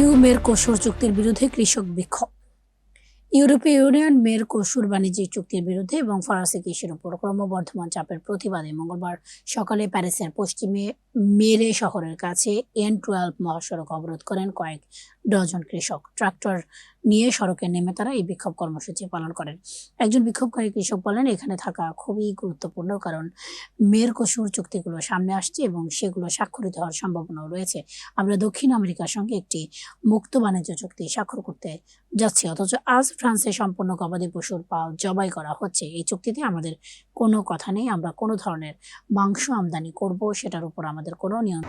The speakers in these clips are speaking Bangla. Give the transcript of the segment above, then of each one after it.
EU-মেরকোসুর চুক্তির বিরুদ্ধে কৃষক বিক্ষোভ। ইউরোপীয় ইউনিয়ন মেরকোসুর বাণিজ্যিক চুক্তির বিরুদ্ধে এবং ফরাসি কৃষির উপর ক্রমবর্ধমান চাপের প্রতিবাদে মঙ্গলবার সকালে প্যারিসের পশ্চিমে মেরে শহরের কাছে N12 মহাসড়ক অবরোধ করেন কয়েক ডজন কৃষক। ট্রাক্টর নিয়ে সড়কে নেমে তারা এই বিক্ষোভ কর্মসূচি পালন করেন। একজন বিক্ষোভকারী কৃষক বলেন, এখানে থাকা খুবই গুরুত্বপূর্ণ, কারণ মেরকোসুর চুক্তিগুলো সামনে আসছে এবং সেগুলো স্বাক্ষরিত হওয়ার সম্ভাবনাও রয়েছে। আমরা দক্ষিণ আমেরিকার সঙ্গে একটি মুক্ত বাণিজ্য চুক্তি স্বাক্ষর করতে যাচ্ছি, অথচ আজ ফ্রান্সে সম্পূর্ণ গবাদি পশুর পাল জবাই করা হচ্ছে। এই চুক্তিতে আমাদের কোনো কথা নেই। আমরা কোনো ধরনের মাংস আমদানি করব সেটার উপর আমাদের কোনো নিয়ম।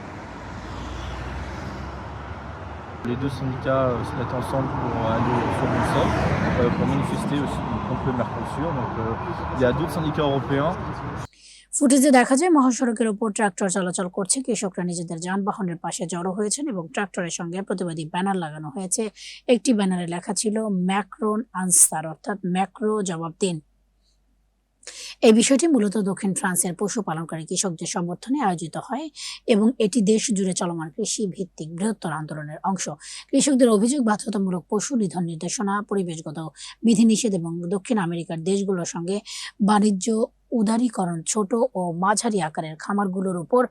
Les deux syndicats se mettent ensemble pour aller sur Bruxelles pour manifester aussi contre le Mercosur. Donc il y a d'autres syndicats européens. ফুটেজে দেখা যায় মহাসড়কের উপর ট্রাক্টর চলাচল করছে। কৃষকরা নিজেদের যানবাহনের পাশে জড়ো হয়েছেন এবং ট্রাক্টরের সঙ্গে প্রতিবাদী ব্যানার লাগানো হয়েছে। একটি ব্যানারে লেখা ছিল ম্যাক্রোন আনসার, অর্থাৎ ম্যাক্রো জবাব দিন। এই বিষয়টি মূলত দক্ষিণ ফ্রান্সের পশুপালনকারী কৃষকদের সমর্থনে আয়োজিত হয় এবং এটি দেশ জুড়ে চলমান কৃষি ভিত্তিক বৃহত্তর আন্দোলনের অংশ। কৃষকদের অভিযোগ, বাধ্যতামূলক পশু নিধন নির্দেশনা, পরিবেশগত বিধিনিষেধ এবং দক্ষিণ আমেরিকার দেশগুলোর সঙ্গে বাণিজ্য উদারীকরণ ছোট ও মাঝারি আকারের খামারগুলোর উপর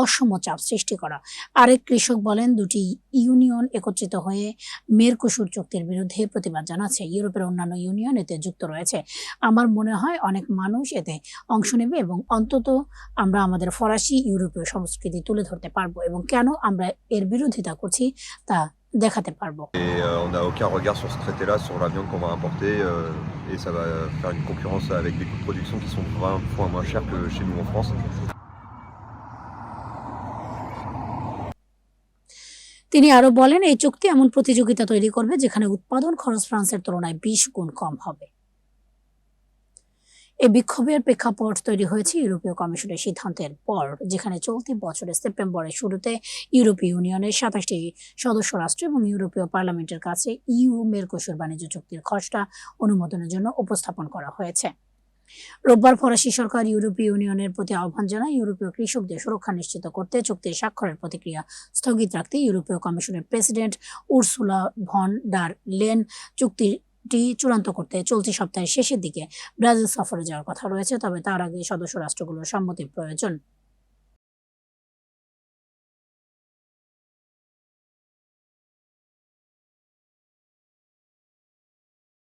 অসম চাপ সৃষ্টি করা। আরেক কৃষক বলেন, দুটি ইউনিয়ন একত্রিত হয়ে মেরকোসুর চুক্তির বিরুদ্ধে প্রতিবাদ জানাচ্ছে। ইউরোপের অন্যান্য ইউনিয়ন এতে যুক্ত রয়েছে। আমার মনে হয় অনেক মানুষ এতে অংশ নেবে এবং অন্তত আমরা আমাদের ফরাসি ইউরোপীয় সংস্কৃতি তুলে ধরতে পারবো এবং কেন আমরা এর বিরোধিতা করছি তা দেখাতে পারবো। On n'a aucun regard sur ce traité-là, sur la viande qu'on va importer, et ça va faire une concurrence avec des coûts de production qui sont 20 fois moins chers que chez nous en France. তিনি আরো বলেন, এই চুক্তি এমন প্রতিযোগিতা তৈরি করবে যেখানে উৎপাদন খরচ ফ্রান্সের তুলনায় 20 গুণ কম হবে। এই বিক্ষোভের প্রেক্ষাপট তৈরি হয়েছে ইউরোপীয় কমিশনের সিদ্ধান্তের পর, যেখানে চলতি বছরের সেপ্টেম্বরের শুরুতে ইউরোপীয় ইউনিয়নের 27টি সদস্য রাষ্ট্র এবং ইউরোপীয় পার্লামেন্টের কাছে মেরকোসুর বাণিজ্য চুক্তির খসড়া অনুমোদনের জন্য উপস্থাপন করা হয়েছে। রোববার ফরাসি সরকার ইউরোপীয় ইউনিয়নের প্রতি আহ্বান জানায় ইউরোপীয় কৃষকদের সুরক্ষা নিশ্চিত করতে চুক্তির স্বাক্ষরের প্রতিক্রিয়া স্থগিত রাখতে। ইউরোপীয় কমিশনের president Ursula von der Leyen চুক্তিটি চূড়ান্ত করতে চলতি সপ্তাহের শেষের দিকে ব্রাজিল সফরে যাওয়ার কথা রয়েছে, তবে তার আগে সদস্য রাষ্ট্রগুলোর সম্মতি প্রয়োজন।